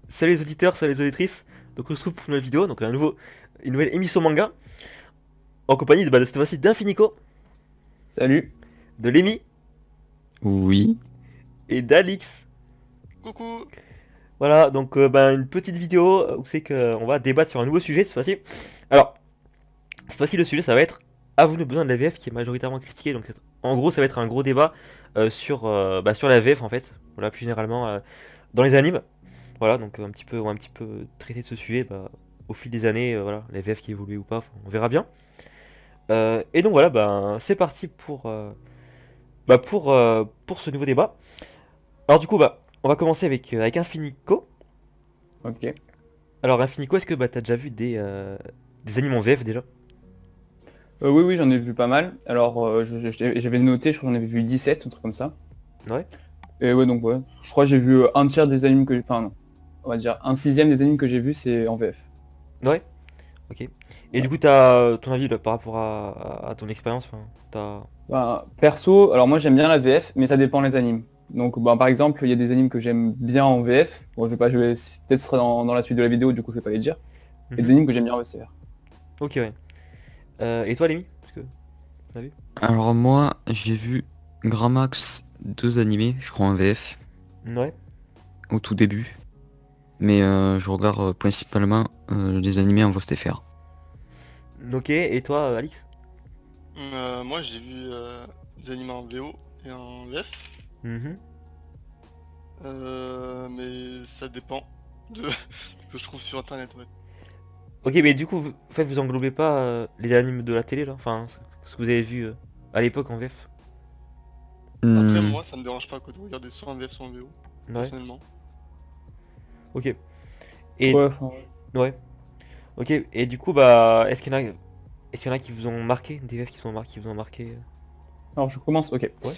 Salut les auditeurs, salut les auditrices. Donc on se retrouve pour une nouvelle vidéo, donc une nouvelle émission manga, en compagnie de cette fois-ci d'Infinico, Salut. de Lémi Oui. et d'Alix. Coucou. Voilà, donc une petite vidéo où c'est qu'on va débattre sur un nouveau sujet cette fois-ci. Alors, cette fois-ci le sujet ça va être avez-vous besoin de la VF qui est majoritairement critiqué. Donc en gros ça va être un gros débat sur la VF en fait. Voilà, plus généralement dans les animes. Voilà, donc on va un petit peu traiter de ce sujet au fil des années, voilà, les VF qui évoluent ou pas, enfin, on verra bien. Et donc voilà, c'est parti pour ce nouveau débat. Alors du coup, on va commencer avec Infinico. Ok. Alors Infinico, est-ce que t'as déjà vu des animes en VF déjà? Oui, oui, j'en ai vu pas mal. Alors, j'avais noté, je crois que j'en avais vu 17, un truc comme ça. Ouais. Et ouais, donc ouais. Je crois que j'ai vu un tiers des animes que j'ai... Enfin, non. On va dire un sixième des animes que j'ai vu, c'est en VF. Ouais, ok. Et du Ouais. coup, t'as ton avis là, par rapport à ton expérience, enfin, t'as... Ben, perso, alors moi j'aime bien la VF, mais ça dépend les animes. Donc, par exemple, il y a des animes que j'aime bien en VF. Bon, peut-être ce sera dans la suite de la vidéo, du coup je vais pas les dire. Et des Mhm. animes que j'aime bien en VCR. Ok, ouais. Et toi, Lémi? Parce que t'as vu? Alors moi, j'ai vu grand max 2 animés, je crois en VF, Ouais. au tout début. Mais je regarde principalement les animés en VOSTFR. Ok, et toi, Alix? Moi j'ai vu des animés en VO et en VF, Mhm. mais ça dépend de ce que je trouve sur internet. Ouais. Ok, mais du coup, en fait, vous englobez pas les animes de la télé, là? Enfin, ce que vous avez vu à l'époque en VF? Après Hmm, moi ça me dérange pas quoi, de regarder soit en VF soit en VO, Ouais, personnellement. ok. Et, Ouais, enfin, ouais, ok. Et du coup, est-ce qu'il y en a qui vous ont marqué? Des VF qui vous ont marqué? alors je commence, ok. Ouais.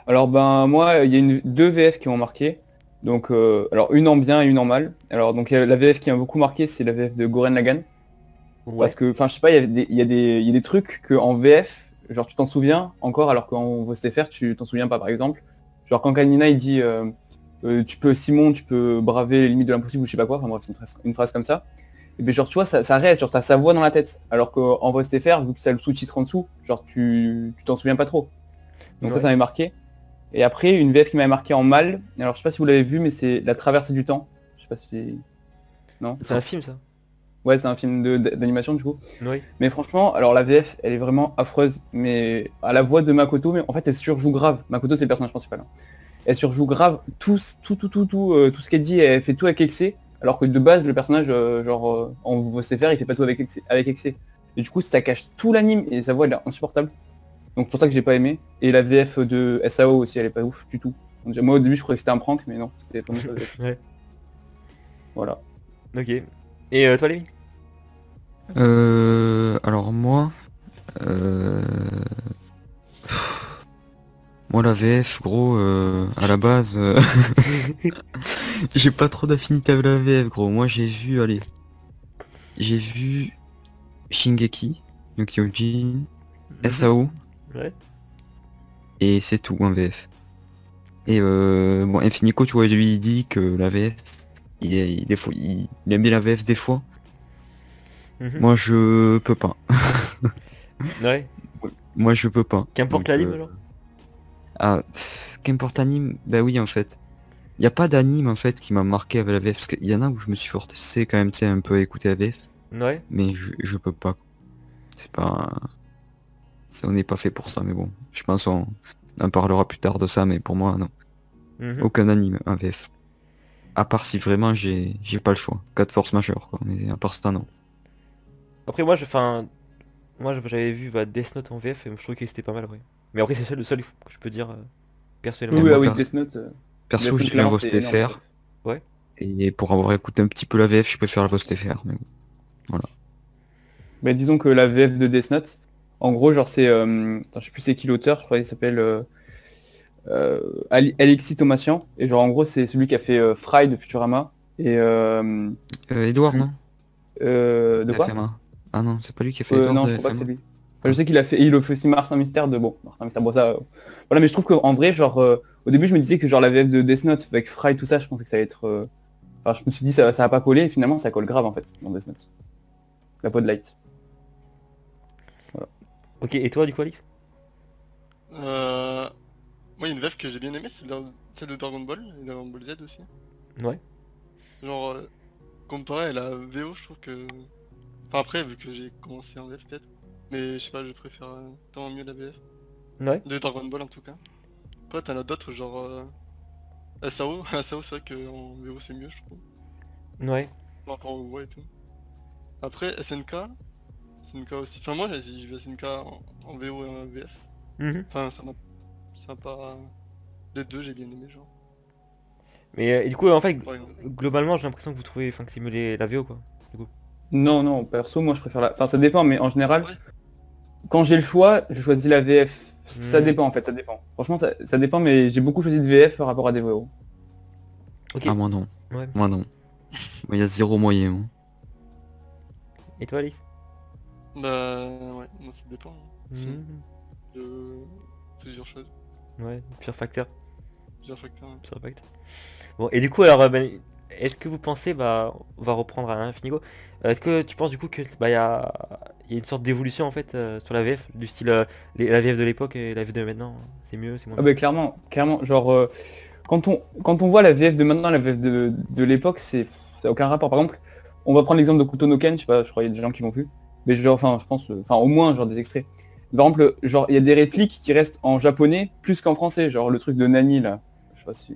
Alors ben moi, il y a deux VF qui m'ont marqué. Donc alors une en bien et une en mal. Alors donc la VF qui m'a beaucoup marqué, c'est la VF de Goren Lagann. Parce Ouais. que, enfin je sais pas, il y a des trucs que en VF, genre tu t'en souviens encore alors qu'en VOSTFR tu t'en souviens pas par exemple. Genre quand Kanina il dit tu peux Simon, tu peux braver les limites de l'impossible ou je sais pas quoi, enfin bref, c'est une phrase comme ça. Et bien genre tu vois, ça reste, genre t'as sa voix dans la tête. Alors qu'en VOSTFR, vu que ça le sous-titre en dessous, genre tu t'en souviens pas trop. Donc ça Ouais. m'a marqué. Et après, une VF qui m'avait marqué en mal, alors je sais pas si vous l'avez vu, mais c'est La Traversée du Temps. Je sais pas si... Non? C'est un non. film, ça? Ouais, c'est un film d'animation du coup. Oui. Mais franchement, alors la VF, elle est vraiment affreuse, mais à la voix de Makoto, mais en fait elle surjoue grave. Makoto c'est le personnage principal, hein. Elle surjoue grave tout ce qu'elle dit, elle fait tout avec excès, alors que de base le personnage, en VOSTFR, il fait pas tout avec excès. Et du coup ça cache tout l'anime et sa voix elle est insupportable. Donc c'est pour ça que j'ai pas aimé. Et la VF de SAO aussi, elle est pas ouf du tout. Donc, moi au début je croyais que c'était un prank, mais non, c'était vraiment sa VF. Ouais. Voilà. Ok. Et toi, Lémi? Alors moi, euh, moi la VF, gros, à la base, j'ai pas trop d'affinité avec la VF, gros. Moi j'ai vu Shingeki, no Kyojin, Mhm. SAO, Ouais. et c'est tout en VF. Et bon, Infinico, tu vois, lui il dit que la VF, des fois, il aime bien la VF des fois. Mhm. Moi je peux pas. Ouais. Moi je peux pas. Qu'importe Donc l'anime, alors? qu'importe anime, bah oui en fait. Il y a pas d'anime en fait qui m'a marqué avec la VF. Parce qu'il y en a où je me suis forcé quand même, tu sais, un peu à écouter la VF. Ouais. Mais je peux pas. C'est pas. On n'est pas fait pour ça, mais bon. Je pense on en parlera plus tard de ça, mais pour moi, non. Mhm. Aucun anime en VF. À part si vraiment j'ai pas le choix. Cas de force majeure, quoi. Mais à part ça, non. Après, j'avais vu Death Note en VF et je trouvais que c'était pas mal, ouais. Mais après, c'est le seul que je peux dire Oui, personnellement. oui, Même ah moi, oui, Death Note, perso, Death je Note dirais un clairement c'est énorme en VOSTFR. VF. Ouais. Et pour avoir écouté un petit peu la VF, je préfère la VOSTFR. Mais bon, voilà. Mais disons que la VF de Death Note, en gros genre c'est... attends, je sais plus c'est qui l'auteur, je crois qu'il s'appelle Alexis Thomasian. Et genre en gros c'est celui qui a fait Fry de Futurama. Et Edouard, non? de quoi? FMA. Ah non, c'est pas lui qui a fait Edouard Non, je de crois pas que c'est FMA. lui. Enfin, je sais qu'il a fait, il a fait aussi Martin Mystère de bon, Martin Mystère, bon ça, voilà, mais je trouve qu'en vrai, genre, au début, je me disais que genre la VF de Death Note avec Fry tout ça, je pensais que ça allait être Enfin, je me suis dit ça va pas coller, et finalement ça colle grave en fait dans Death Note. La voix de Light. Ok, et toi, du coup, Alix? Moi, il y a une VF que j'ai bien aimée, celle de Dragon Ball et Dragon Ball Z aussi. Ouais. Genre, comparé à la VO, je trouve que... Enfin après, vu que j'ai commencé en VF peut-être. Mais je sais pas, je préfère tellement mieux la VF. Ouais. De Dragon Ball en tout cas. Après, t'en as d'autres, genre... SAO, SAO c'est vrai qu'en VO c'est mieux, je trouve. Ouais. Par rapport aux voix et tout. Après, SNK aussi. Enfin moi, j'ai vu SNK en VO et en VF. Mhm. Enfin, ça m'a pas... Les deux, j'ai bien aimé, genre. Mais et du coup, en fait, Par exemple. globalement, j'ai l'impression que vous trouvez enfin, que c'est mieux la VO, quoi. Du coup. Non, non, perso, moi je préfère la... Enfin, ça dépend, mais en général, Ouais. quand j'ai le choix, je choisis la VF. Ça Mhm. dépend en fait, ça dépend. Franchement, ça dépend, mais j'ai beaucoup choisi de VF par rapport à des VO. Ok. Ah, moi non. Ouais. Moi non. Moi, il y a zéro moyen. Moi. Et toi, Alix? Bah ouais, moi ça dépend aussi Mhm. de plusieurs choses, Ouais, pire facteur. plusieurs facteurs. Ouais. Pire facteur. Bon, et du coup, alors, ben, est-ce que vous pensez, bah, on va reprendre à Infinigo, est-ce que tu penses du coup que bah, il y a une sorte d'évolution en fait sur la VF, du style la VF de l'époque et la VF de maintenant, c'est mieux, c'est moins Ah bien? bah clairement, clairement, genre quand on voit la VF de maintenant, la VF de l'époque, ça a aucun rapport. Par exemple, on va prendre l'exemple de Kuto no Ken, je sais pas, je crois qu'il y a des gens qui l'ont vu, mais genre, enfin je pense, enfin au moins genre des extraits. Par exemple, genre il y a des répliques qui restent en japonais plus qu'en français, genre le truc de Nani là, je sais pas si...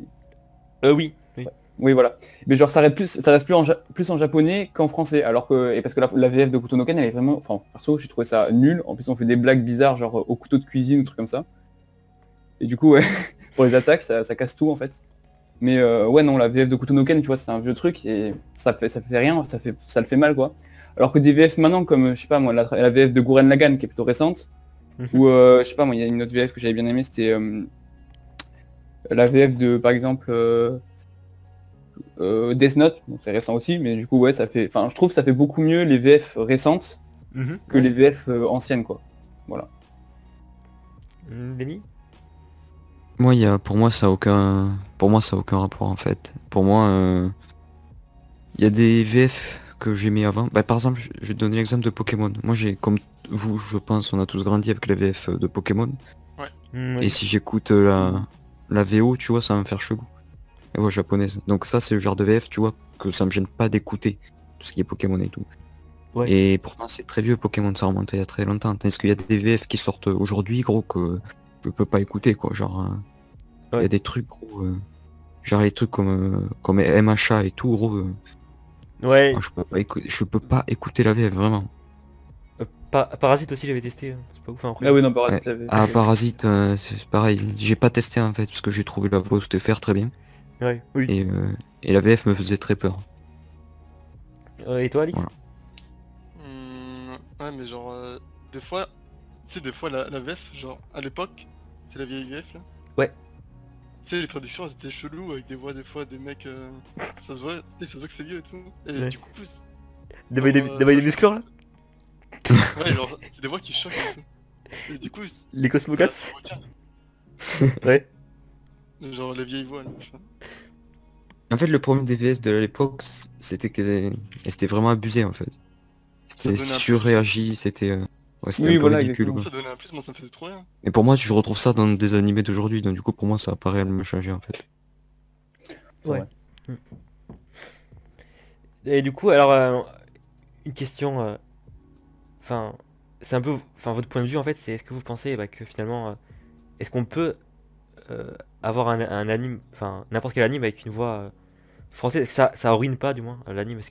Oui, oui. Oui voilà. Mais genre ça reste plus en japonais qu'en français, alors que, et parce que la VF de Kuto no Ken elle est vraiment, enfin perso j'ai trouvé ça nul, en plus on fait des blagues bizarres genre au couteau de cuisine ou trucs comme ça. Et du coup ouais, pour les attaques ça casse tout en fait. Mais ouais non, la VF de Kuto no Ken, tu vois, c'est un vieux truc et ça fait rien, ça le fait mal quoi. Alors que des VF maintenant comme je sais pas moi, la VF de Gurren Lagann qui est plutôt récente, Mhm. ou je sais pas moi, il y a une autre VF que j'avais bien aimé, c'était la VF de par exemple Death Note, bon, c'est récent aussi, mais du coup ouais ça fait. Enfin je trouve que ça fait beaucoup mieux les VF récentes Mhm. que Ouais. les VF anciennes quoi. Voilà. Lenny? Moi, pour moi, ça a aucun. Pour moi, ça a aucun rapport en fait. Pour moi, il y a des VF que j'aimais avant. Bah, par exemple, je vais te donner l'exemple de Pokémon. Moi, j'ai, comme vous, je pense, on a tous grandi avec les VF de Pokémon. Mm, Et oui. si j'écoute la VO, tu vois, ça va me faire chelou. La voix japonaise. Donc ça, c'est le genre de VF, tu vois, que ça me gêne pas d'écouter. Tout ce qui est Pokémon et tout. Ouais. Et pourtant, c'est très vieux Pokémon, ça remonte il y a très longtemps. Tandis qu'il y a des VF qui sortent aujourd'hui, gros, que je peux pas écouter, quoi. Genre, il y Ouais. a des trucs, gros. Genre les trucs comme MHA et tout, gros. Ouais. Moi, je peux pas écouter la VF, vraiment. Parasite aussi, j'avais testé, c'est pas ouf, hein, après. Ah oui non, Ouais. Parasite la VF. Ah, Parasite, c'est pareil. J'ai pas testé en fait, parce que j'ai trouvé la voix de faire très bien. Ouais, oui. Et la VF me faisait très peur. Et toi, Alix? Voilà. Ouais, mais genre, des fois, tu sais, des fois la VF, genre, à l'époque, c'est la vieille VF là. Ouais. Tu sais, les traductions elles étaient cheloues avec des voix, des fois, des mecs, ça se voit, tu sais, ça se voit que c'est vieux et tout. Et Ouais. du coup, D'avoir genre, des musclores là? ouais, genre, c'est des voix qui choquent et tout. Et du coup, Les Cosmocats? ça retient. Ouais. Genre, les vieilles voix là, machin. En fait, le problème des VF de l'époque, c'était que c'était vraiment abusé en fait. Ça C'était donnait un plus. surréagi, ouais, c'était Oui, un peu voilà, ridicule, exactement. quoi. Ça donnait un plus, moi ça me faisait trop rien. Et pour moi, je retrouve ça dans des animés d'aujourd'hui, donc du coup, pour moi, ça a pas réellement changé en fait. Ouais. Ouais. Et du coup, alors, une question, enfin, c'est un peu, enfin, votre point de vue en fait, c'est est-ce que vous pensez bah, que finalement, est-ce qu'on peut euh, avoir un anime, enfin, n'importe quel anime avec une voix française, est-ce que ça ruine pas du moins l'anime? Est-ce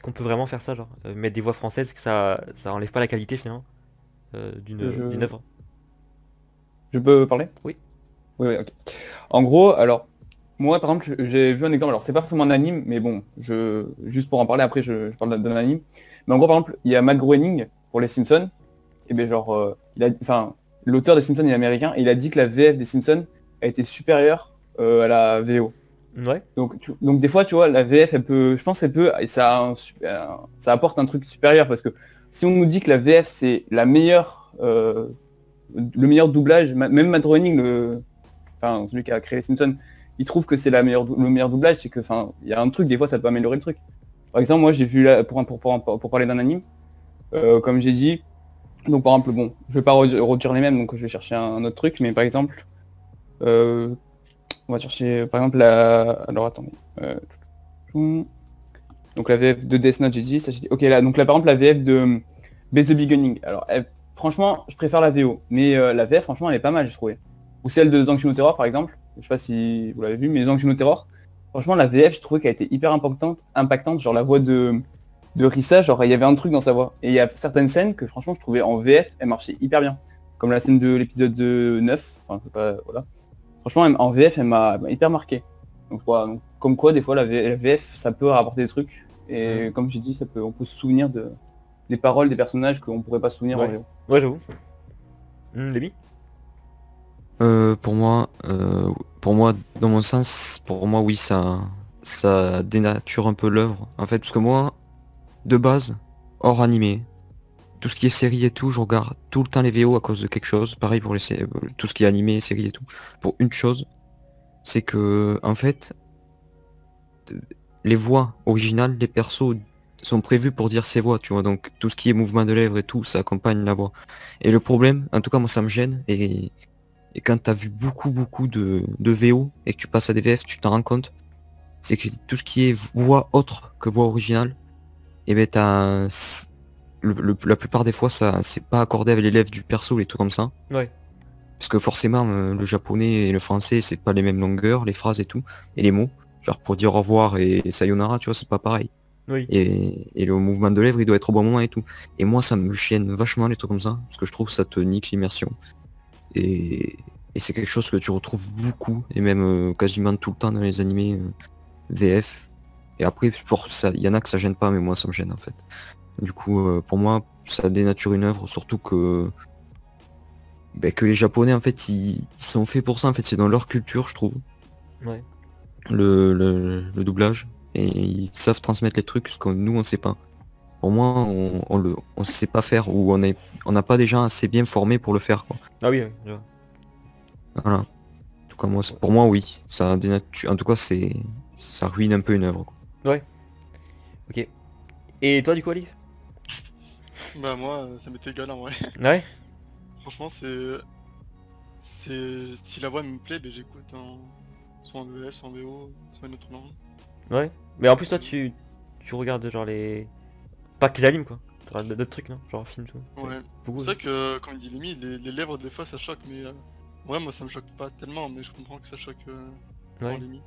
qu'on peut vraiment faire ça, genre, mettre des voix françaises, que ça enlève pas la qualité finalement d'une Je... œuvre? je peux parler? Oui. Oui, oui, ok. En gros, alors, moi par exemple, j'ai vu un exemple, alors c'est pas forcément un anime, mais bon, juste pour en parler, après je parle d'un anime. Mais en gros, par exemple, il y a Matt Groening pour les Simpsons, et bien genre, enfin, l'auteur des Simpsons il est américain, et il a dit que la VF des Simpsons a été supérieure à la VO. Ouais. Donc des fois, tu vois, la VF, elle peut, je pense, elle peut, et ça apporte un truc supérieur, parce que si on nous dit que la VF c'est la meilleure, le meilleur doublage, même Matt Groening, enfin celui qui a créé les Simpsons, ils trouvent que c'est le meilleur doublage, c'est que, enfin, il y a un truc, des fois, ça peut améliorer le truc. Par exemple, moi, j'ai vu, pour parler d'un anime, comme j'ai dit, donc par exemple, bon, je vais pas redire les mêmes, donc je vais chercher un autre truc, mais par exemple, on va chercher, par exemple, alors attendez, donc la VF de Death Note, j'ai dit, ça j'ai dit, ok, là, donc là, par exemple, la VF de Be the Beginning, alors, franchement, je préfère la VO, mais la VF, franchement, elle est pas mal, j'ai trouvé. Ou celle de Zancudo Terror, par exemple, je sais pas si vous l'avez vu, mais Zancudo Terror, franchement, la VF, je trouvais qu'elle était hyper impactante, genre la voix de Rissa, genre il y avait un truc dans sa voix. Et il y a certaines scènes que franchement je trouvais en VF, elles marchaient hyper bien. Comme la scène de l'épisode 9, enfin c'est pas, voilà. Franchement, en VF, elle m'a hyper marqué. Donc voilà, donc, comme quoi des fois la VF, ça peut rapporter des trucs. Et comme j'ai dit, on peut se souvenir des paroles des personnages qu'on pourrait pas se souvenir en Ouais, VO. ouais j'avoue. Lémi? Pour moi, dans mon sens, pour moi, oui, ça dénature un peu l'œuvre. En fait, parce que moi, de base, hors animé, tout ce qui est série et tout, je regarde tout le temps les VO à cause de quelque chose. Pareil pour tout ce qui est animé, série et tout. Pour une chose, c'est que, en fait, les voix originales, les persos sont prévus pour dire ces voix, tu vois. Donc, tout ce qui est mouvement de lèvres et tout, ça accompagne la voix. Et le problème, en tout cas, moi, ça me gêne. Et quand t'as vu beaucoup de VO et que tu passes à des VF, tu t'en rends compte, c'est que tout ce qui est voix autre que voix originale, et ben la plupart des fois ça c'est pas accordé avec les lèvres du perso, les trucs comme ça. Ouais. Parce que forcément le japonais et le français c'est pas les mêmes longueurs, les phrases et tout, et les mots. Genre pour dire au revoir et sayonara, tu vois, c'est pas pareil. Oui. Et le mouvement de lèvres il doit être au bon moment et tout. Et moi ça me gêne vachement les trucs comme ça, parce que je trouve que ça te nique l'immersion. Et c'est quelque chose que tu retrouves beaucoup, et même quasiment tout le temps dans les animés VF. Et après, pour ça, il y en a que ça gêne pas, mais moi ça me gêne en fait. Du coup, pour moi, ça dénature une œuvre, surtout que les Japonais en fait, ils sont faits pour ça. En fait, c'est dans leur culture, je trouve, Ouais. le doublage, et ils savent transmettre les trucs, ce que nous on sait pas. Pour moi, on sait pas faire, ou on n'a pas des gens assez bien formés pour le faire, quoi. Ah oui, je vois. Voilà. En tout cas, moi, pour moi, oui. Ça dénature. En tout cas, ça ruine un peu une œuvre, quoi. Ouais. Ok. Et toi du coup Alix? Bah moi, ça m'est égal en vrai. Ouais. Franchement, si la voix me plaît, ben j'écoute soit en VF, soit en VO, soit une autre langue. Ouais. Mais en plus toi tu regardes genre les... Pas que les animes quoi. Tu regardes d'autres trucs non? Genre films tout. Ouais. Beaucoup. C'est vrai que, comme il dit Lémi, les lèvres des fois ça choque, mais ouais, moi ça me choque pas tellement, mais je comprends que ça choque en Ouais. limite.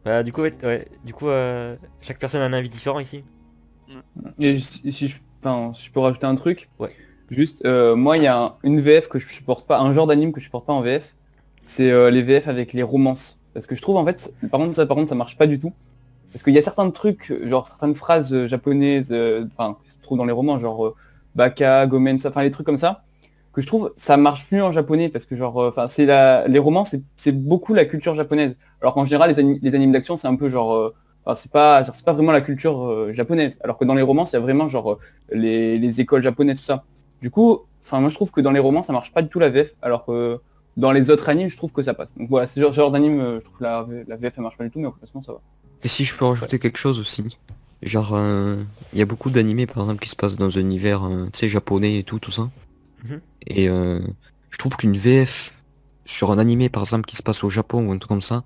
Bah du coup ouais. Du coup chaque personne a un avis différent ici. Et si je peux rajouter un truc, Ouais. juste, moi il y a une VF que je supporte pas, un genre d'anime que je supporte pas en VF, c'est les VF avec les romances. Parce que je trouve en fait, par contre ça marche pas du tout. Parce qu'il y a certains trucs, genre certaines phrases japonaises, enfin, qui se trouvent dans les romans, genre baka, gomen, ça, enfin les trucs comme ça, que je trouve ça marche mieux en japonais parce que genre, enfin les romans c'est beaucoup la culture japonaise. Alors qu'en général les animes d'action c'est un peu genre, enfin, c'est pas vraiment la culture japonaise. Alors que dans les romans il y a vraiment genre les écoles japonaises tout ça. Du coup, enfin moi je trouve que dans les romans ça marche pas du tout la VF, alors que dans les autres animes je trouve que ça passe. Donc voilà, c'est ce genre d'anime, je trouve que la VF elle marche pas du tout, mais sinon ça va. Et si je peux rajouter quelque chose aussi, genre, il y a beaucoup d'animés par exemple qui se passent dans un univers, tu sais, japonais et tout ça. Mhm. Et je trouve qu'une VF sur un animé par exemple qui se passe au Japon ou un truc comme ça,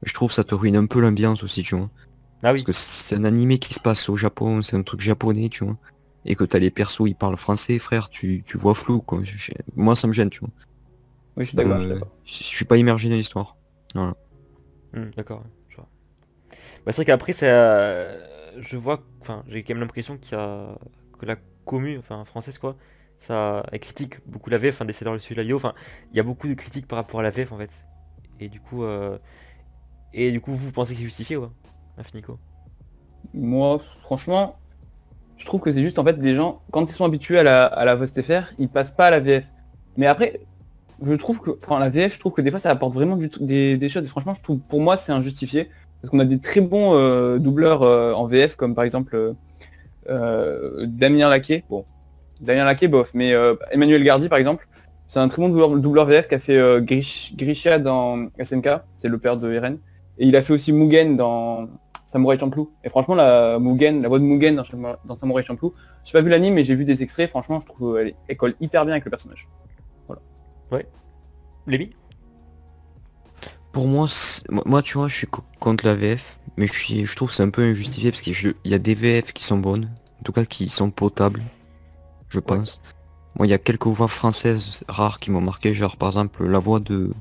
je trouve que ça te ruine un peu l'ambiance aussi, tu vois. Ah Parce oui. que c'est un animé qui se passe au Japon, c'est un truc japonais, tu vois. Et que t'as les persos, ils parlent français, frère, tu vois flou, quoi. Moi, ça me gêne, tu vois. Oui, je suis d'accord, je suis d'accord. Je suis pas immergé dans l'histoire. Voilà. D'accord, ouais, je vois. Bah, c'est vrai qu'après, je vois, enfin, j'ai quand même l'impression que la commu, enfin, française quoi, elle critique beaucoup la VF, enfin, des le sujet de la vidéo, enfin, il y a beaucoup de critiques par rapport à la VF en fait. Et du coup, vous pensez que c'est justifié, ouais, Infinico? Moi, franchement, je trouve que c'est juste en fait des gens, quand ils sont habitués à la voix STFR, ils passent pas à la VF. Mais après, je trouve que, enfin la VF, je trouve que des fois ça apporte vraiment des choses. Et franchement, je trouve, pour moi, c'est injustifié. Parce qu'on a des très bons doubleurs en VF, comme par exemple Damien Laquet. Bon, Damien Laquet, bof. Mais Emmanuel Gardy, par exemple, C'est un très bon doubleur VF qui a fait Grisha dans SNK, c'est le père de Eren. Et il a fait aussi Mugen dans Samurai Champloo. Et franchement, la voix de Mugen dans Samurai Champloo, j'ai pas vu l'anime, mais j'ai vu des extraits. Franchement, je trouve elle colle hyper bien avec le personnage. Lévi? Pour moi, moi, tu vois, je suis contre la VF, mais je trouve que c'est un peu injustifié parce qu'il y a des VF qui sont bonnes, en tout cas qui sont potables, je pense. Moi, il y a quelques voix françaises rares qui m'ont marqué, genre par exemple la voix de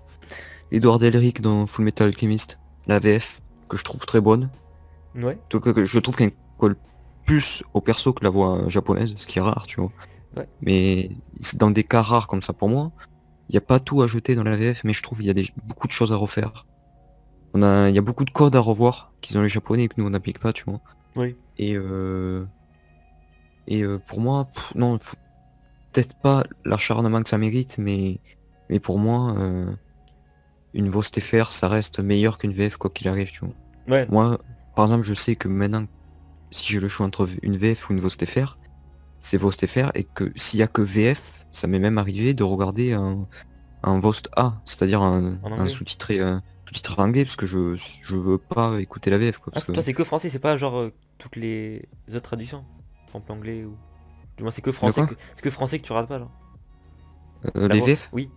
Edouard Elric dans Full Metal Alchemist, la VF, que je trouve très bonne. Ouais. En tout cas, je trouve qu'elle colle plus au perso que la voix japonaise, ce qui est rare, tu vois. Ouais. Mais c'est dans des cas rares comme ça pour moi. Il n'y a pas tout à jeter dans la VF, mais je trouve qu'il y a beaucoup de choses à refaire. Il y a beaucoup de codes à revoir qu'ils ont les japonais et que nous on n'applique pas, tu vois. Oui. Et pour moi, non, peut-être pas l'acharnement que ça mérite, mais pour moi, une voix STFR, ça reste meilleur qu'une VF quoi qu'il arrive, tu vois. Ouais. Moi, par exemple, je sais que maintenant, si j'ai le choix entre une VF ou une voix STFR, c'est voix STFR, et que s'il y a que VF, ça m'est même arrivé de regarder un Vost A, c'est-à-dire un anglais. sous-titré sous-titré anglais, parce que je veux pas écouter la VF quoi. Ah, Parce que toi, c'est que français, c'est pas genre toutes les autres traductions. Par exemple, anglais ou. Du moins, c'est que français quoi c'est que français que tu rates pas, genre. les VF Oui.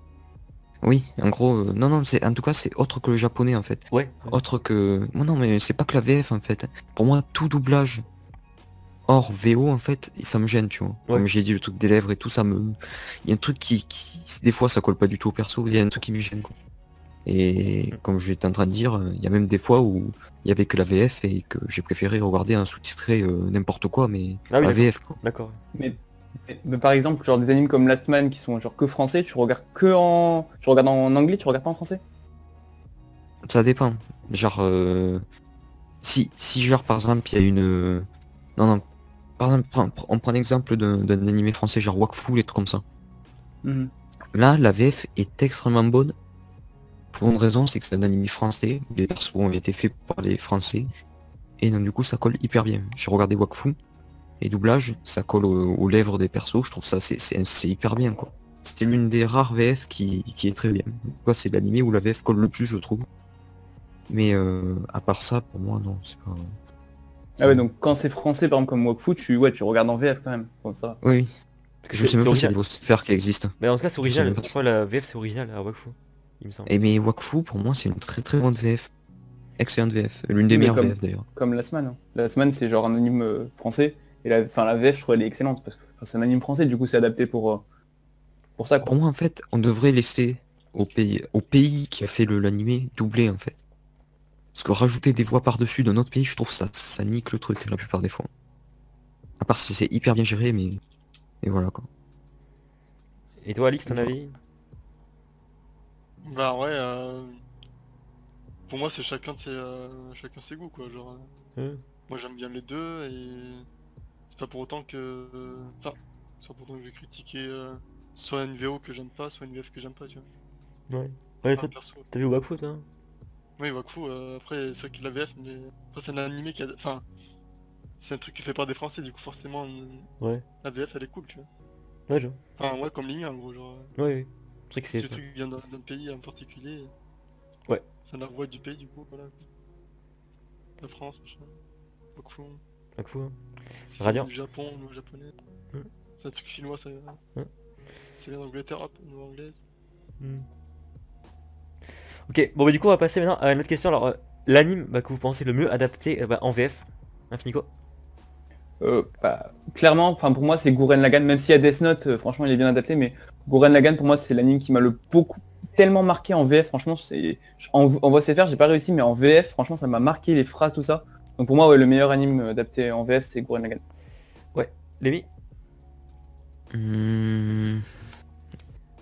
Oui, en gros, non, non, en tout cas, c'est autre que le japonais en fait. Ouais. Autre que. Non, mais c'est pas que la VF en fait. Pour moi, tout doublage hors VO en fait, ça me gêne, tu vois. Ouais. Comme j'ai dit, le truc des lèvres et tout, ça me. Il y a un truc qui. Des fois, ça colle pas du tout au perso, il y a un truc qui me gêne, quoi. Et comme j'étais en train de dire, il y a même des fois où il y avait que la VF et que j'ai préféré regarder un sous-titré n'importe quoi, mais Ah oui, la d'accord. VF, quoi. D'accord. Mais par exemple, genre des animes comme Last Man qui sont genre que français, tu regardes tu regardes en anglais, tu regardes pas en français? Ça dépend. Genre, si genre par exemple il y a une... Non, non, par exemple, on prend l'exemple d'un animé français genre Wakfu, les trucs comme ça. Mhm. Là, la VF est extrêmement bonne. Pour une raison, c'est que c'est un animé français, où les persos ont été faits par les Français, et donc du coup ça colle hyper bien. J'ai regardé Wakfu, et doublage, ça colle aux lèvres des persos, je trouve ça c'est hyper bien quoi. C'est l'une des rares VF qui est très bien. Quoi, c'est l'animé où la VF colle le plus, je trouve. Mais à part ça, pour moi, non, c'est pas... Ah ouais, donc quand c'est français, par exemple comme Wakfu, tu regardes en VF quand même, comme ça. Oui, Parce que je sais même c'est pas s'il y a original. des voix faire qui existent. Mais en tout cas, c'est Je sais original. même pas Je si- crois que la VF, c'est original à Wakfu, il me semble. Et mais Wakfu, pour moi, c'est une très très bonne VF. Excellente VF. L'une des Oui, mais meilleures VF d'ailleurs. Comme Last Man. Hein. Last Man, c'est genre un anime français, et la VF, je trouve, elle est excellente, parce que c'est un anime français, du coup, c'est adapté pour ça, quoi. Pour moi, en fait, on devrait laisser au pays qui a fait l'animé doubler, en fait. Parce que rajouter des voix par-dessus d'un autre pays, je trouve ça nique le truc la plupart des fois. À part si c'est hyper bien géré, mais... Et voilà, quoi. Et toi, Alix, ton avis? Bah ouais, pour moi c'est chacun ses goûts quoi, genre moi j'aime bien les deux et c'est pas pour autant que... Enfin, c'est pas pour autant que je vais critiquer soit une VO que j'aime pas, soit une VF que j'aime pas, tu vois. Ouais. Ouais, Enfin, toi, perso. t'as vu Wakfu, toi? Oui, Wakfu, après c'est vrai que la VF, mais après c'est un animé qui a... Enfin, c'est un truc qui fait par des Français, du coup forcément Ouais. la VF elle est cool, tu vois. Ouais, je vois. Enfin, ouais, comme Ligna en gros, genre... Ouais, ouais. C'est vrai que Si c'est. le truc vient d'un pays en particulier... Ouais. C'est la voix du pays, du coup, voilà. La France, machin. Wakfu. Wakfu, hein. Si Radiant. c'est du Japon ou japonais. Mm. C'est un truc chinois, ça... Mm. Ça vient d'Angleterre, hop, ou anglaise. Hmm. Ok, bon bah du coup on va passer maintenant à une autre question. Alors l'anime que vous pensez le mieux adapté en VF, hein, Finico? Clairement, enfin pour moi c'est Gurren Lagann, même s'il y a Death Note, franchement il est bien adapté, mais Gurren Lagann pour moi c'est l'anime qui m'a tellement marqué en VF, franchement c'est... En voix CFR j'ai pas réussi, mais en VF franchement ça m'a marqué les phrases, tout ça. Donc pour moi ouais, le meilleur anime adapté en VF c'est Gurren Lagann. Ouais, Lévi?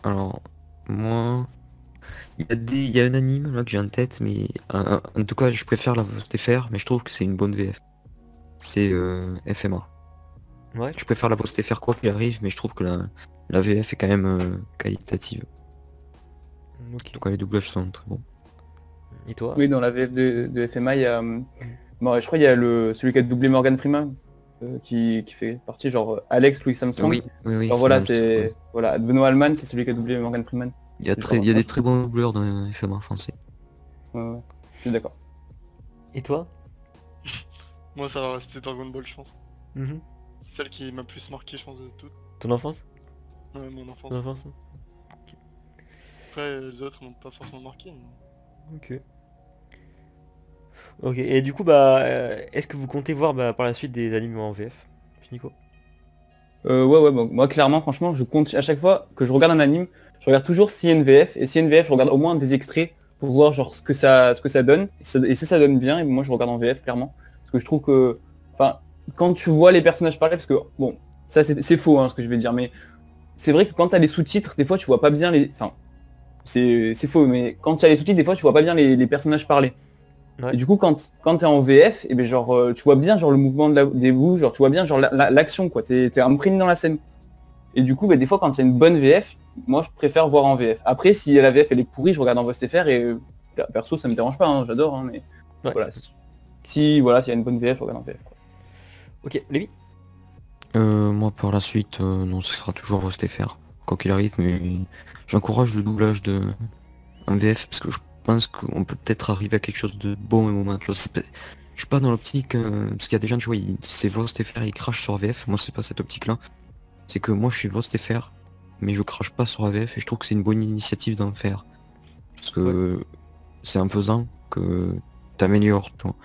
Alors, moi... Il y a un anime là que j'ai en tête, mais en tout cas je préfère la VOSTFR, mais je trouve que c'est une bonne VF. C'est FMA. Ouais. Je préfère la VOSTFR quoi qu'il arrive, mais je trouve que la VF est quand même qualitative. En Ok. tout cas les doublages sont très bons. Et toi? Oui, dans la VF de FMA il y a... bon, je crois il y a celui qui a doublé Morgan Freeman, qui fait partie, genre Alex Louis Armstrong. Oui, oui, oui. Alors c'est voilà, Armstrong, c'est ouais. voilà, Benoît Alman, c'est celui qui a doublé Morgan Freeman. Il y a C'est très, genre il y a ça. des très bons doubleurs dans les films en français. Ouais, je suis d'accord. Et toi? Moi, ça va rester Dragon Ball, je pense. Mhm. C'est celle qui m'a plus marqué, je pense, de toutes. Ton enfance? Ouais, mon enfance. Ton enfance? Après, les autres m'ont pas forcément marqué. Mais... Ok. Ok, et du coup, bah, est-ce que vous comptez voir bah, par la suite des animes en VF? Finico? Ouais, bon, moi clairement, franchement, je compte à chaque fois que je regarde un anime, je regarde toujours si NVF, et si NVF, je regarde au moins des extraits pour voir genre ce que ça donne, et si ça donne bien, et moi je regarde en VF clairement, parce que je trouve que, enfin, quand tu vois les personnages parler, parce que, bon, ça c'est faux ce que je vais dire, mais c'est vrai que quand t'as les sous-titres, des fois tu vois pas bien les, enfin, c'est faux, mais quand tu as les sous-titres, des fois tu vois pas bien les personnages parler. Ouais. Et du coup, quand t'es en VF, et ben genre, tu vois bien genre le mouvement des bouches, genre tu vois bien genre l'action quoi, t'es imprégné dans la scène. Et du coup, des fois quand il y a une bonne VF, moi je préfère voir en VF. Après, si la VF elle est pourrie, je regarde en VSTFR et perso ça me dérange pas, j'adore, mais Ouais. voilà. Si voilà, s'il y a une bonne VF, je regarde en VF. Quoi. Ok, Lévi? Moi, par la suite, non, ce sera toujours VSTFR, quoi qu'il arrive, mais j'encourage le doublage de un VF parce que je pense qu'on peut peut-être arriver à quelque chose de bon et moment. Je suis pas dans l'optique, parce qu'il y a des gens, tu vois, c'est VSTFR, ils crachent sur VF. Moi, c'est pas cette optique-là. C'est que moi, je suis VSTFR, mais je crache pas sur AVF et je trouve que c'est une bonne initiative d'en faire. Parce que c'est en faisant que t'améliores, tu vois.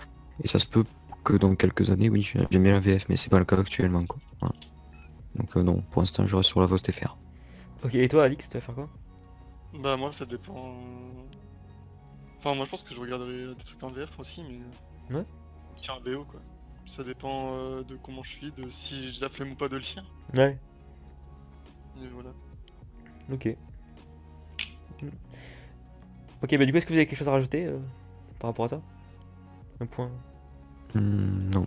Et ça se peut que dans quelques années, oui, j'aime bien la VF, mais c'est pas le cas actuellement, quoi. Voilà. Donc non, pour l'instant, je reste sur la VSTFR. Ok, et toi, Alix, tu vas faire quoi? Bah, moi, ça dépend. Enfin, moi, je pense que je regarderai des trucs en VF aussi, mais. Ouais. Sur un BO, quoi. Ça dépend de comment je suis, de si j'ai la flemme ou pas de le lire. Ouais. Et voilà. Ok. Ok, bah du coup, est-ce que vous avez quelque chose à rajouter par rapport à ça? Un point? Non.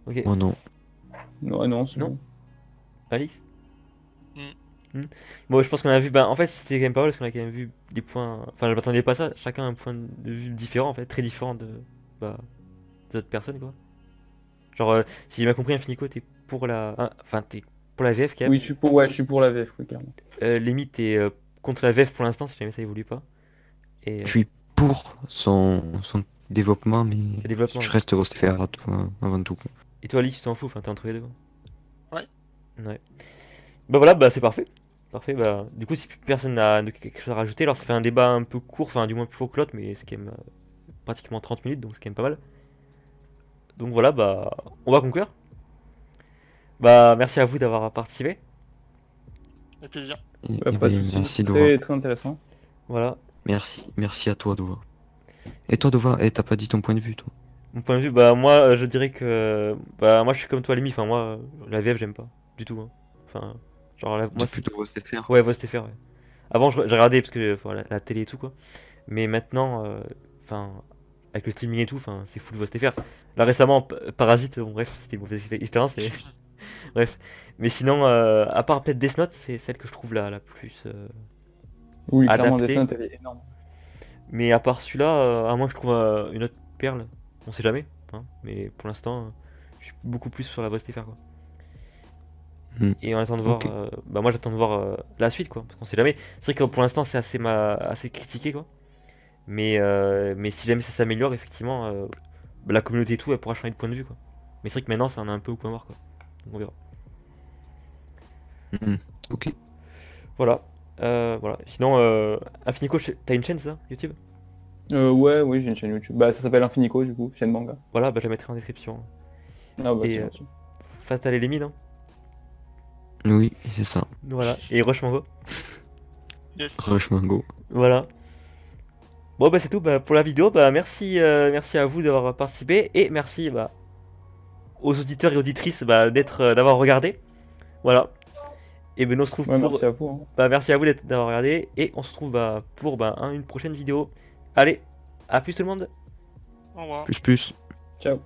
Ok. Moi, non. Non, c'est Non. bon. Alix? Bon, je pense qu'on a vu, bah en fait, c'était quand même pas mal parce qu'on a quand même vu des points. Enfin, je m'attendais pas à ça, chacun a un point de vue différent en fait, très différent de. Bah. Des autres personnes quoi. Genre, si j'ai bien compris, Infinico, t'es pour la. Enfin, t'es pour la VF quand même. Oui, je suis pour la VF, oui, clairement. Limite, t'es contre la VF pour l'instant, si jamais ça évolue pas. Et. Je suis pour son développement, mais Le développement, je ouais. reste VSTFR avant tout, quoi. Et toi, Alix, tu t'en fous, enfin, t'es entre les deux. Ouais. Ouais. Bah voilà, bah c'est parfait. Parfait, bah du coup, si personne n'a quelque chose à rajouter, alors ça fait un débat un peu court, enfin, du moins plus court que l'autre, mais c'est quand même pratiquement 30 minutes, donc c'est quand même pas mal. Donc voilà, bah on va conclure. Bah merci à vous d'avoir participé. Avec plaisir. Et Pas de bien, soucis. merci Dova. Très intéressant. Voilà. Merci à toi Dova. Et toi Dova, t'as pas dit ton point de vue toi? Mon point de vue, bah moi je dirais que. Bah moi je suis comme toi, Lémi, enfin moi la VF j'aime pas du tout. Hein. Enfin, genre moi T'es c'est. plutôt VSTFR? Ouais, VSTFR, ouais. Avant j'ai regardé parce que enfin, la télé et tout quoi. Mais maintenant, enfin, avec le streaming et tout, enfin c'est fou de VSTFR. Là récemment, Parasite, bon, bref, c'était une mauvaise expérience. Et... Bref. Mais sinon, à part peut-être Death Note, c'est celle que je trouve la plus Oui, clairement, Death adaptée. Note, elle est énorme. Mais à part celui-là, à moins que je trouve une autre perle, on sait jamais. Hein, mais pour l'instant, je suis beaucoup plus sur la voie STFR quoi. Et on attend de voir. Ok. Bah moi j'attends de voir la suite quoi, parce qu'on sait jamais. C'est vrai que pour l'instant c'est assez critiqué quoi. Mais si jamais ça s'améliore, effectivement, bah, la communauté et tout, elle pourra changer de point de vue quoi. Mais c'est vrai que maintenant ça en a un peu au point mort quoi. Donc on verra. Ok. Voilà. Voilà. Sinon, Infinico, t'as une chaîne ça, YouTube? Ouais, oui, j'ai une chaîne YouTube. Bah, ça s'appelle Infinico, du coup, chaîne manga. Voilà, bah je la mettrai en description. Ah bah, Et c'est gentil. Fatal et les mines, hein. Oui, c'est ça. Voilà. Et Rush Mango. Yes. Rush Mango. Voilà. Bon bah c'est tout bah, pour la vidéo. Bah merci, merci à vous d'avoir participé et merci bah, aux auditeurs et auditrices bah, d'avoir regardé. Voilà. Et ben on se retrouve Ouais, pour. merci à vous. Hein. Bah merci à vous d'avoir regardé et on se retrouve bah, pour bah, une prochaine vidéo. Allez, à plus tout le monde. Au revoir. Plus. Ciao.